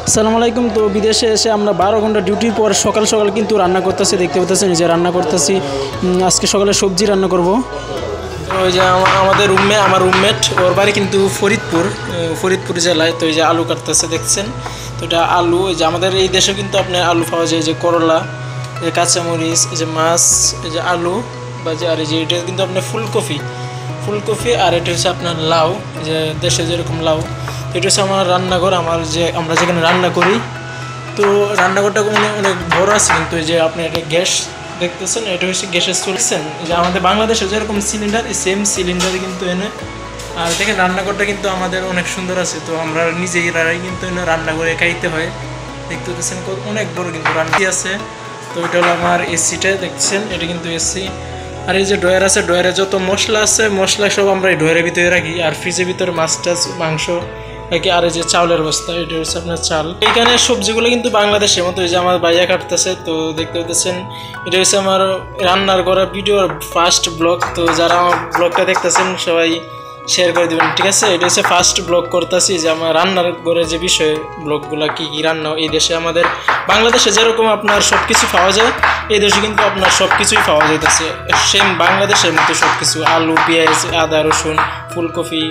আসসালামু আলাইকুম। তো বিদেশে এসে আমরা 12 ঘন্টা ডিউটির পর সকাল সকাল কিন্তু রান্না করতেছি, দেখতে পাচ্ছেন যে রান্না করতেছি। আজকে সকালে সবজি রান্না করব। তো ওই যে আমাদের আমার রুমমেট, ওর বাড়ি কিন্তু ফরিদপুর জেলায়। তো এই যে আলু কাটতেছে দেখছেন। তো এটা আলু, এই যে আমাদের এই দেশে কিন্তু আপনার আলু পাওয়া যায়, যে করলা, এই কাঁচামরিচ, এই যে মাছ, এই যে আলু বাজে, আর এই যে এটা কিন্তু আপনার ফুলকপি, আর এটা হচ্ছে আপনার লাউ, যে দেশে যেরকম লাউ। এটা হচ্ছে আমার রান্নাঘর, আমরা যেখানে রান্না করি। তো রান্নাঘরটা অনেক বড় আছে, কিন্তু এই যে আপনি এটা গ্যাস দেখতেছেন, এটা হচ্ছে গ্যাসের চলছেন। যে আমাদের বাংলাদেশে যেরকম সিলিন্ডার, এই সেম সিলিন্ডারই কিন্তু এনে। আর দেখেন রান্নাঘরটা কিন্তু আমাদের অনেক সুন্দর আছে। তো আমরা নিজেরাই কিন্তু এনে রান্না করে খাইতে হয়। দেখতে পাচ্ছেন অনেক বড় কিন্তু রান্না আছে। তো এটা হলো আমার এসিটা দেখছেন, এটা কিন্তু এসি। আর এই যে ড্রয়ার আছে, ড্রয়ারে যত মশলা আছে, মশলা সব আমরা এই ড্রয়ারের ভিতরে রাখি। আর ফ্রিজের ভিতরে মাছ টাছ মাংস রাখি। আর এই যে চাউলের বস্তা, এটা হচ্ছে আপনার চাল। এইখানে সবজিগুলো কিন্তু বাংলাদেশের মতো। এই যে আমার ভাইয়া কাটতেছে, তো দেখতে পাচ্ছেন এটা হচ্ছে আমার রান্নার করা ভিডিওর ফার্স্ট ব্লগ। তো যারা আমার ব্লগটা দেখতেছেন সবাই শেয়ার করে দেবেন, ঠিক আছে? এটা হচ্ছে ফার্স্ট ব্লগ করতেছি, যে আমার রান্নার করে যে বিষয়ে ব্লগগুলো কী কী রান্না এই দেশে। আমাদের বাংলাদেশে যেরকম আপনার সব কিছু পাওয়া যায়, এই দেশে কিন্তু আপনার সব কিছুই পাওয়া যাইতেছে সেম বাংলাদেশের মতো সব কিছু। আলু, পেঁয়াজ, আদা, রসুন, ফুলকপি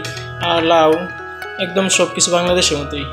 আর লাউ, একদম সব কিছু বাংলাদেশের মতোই।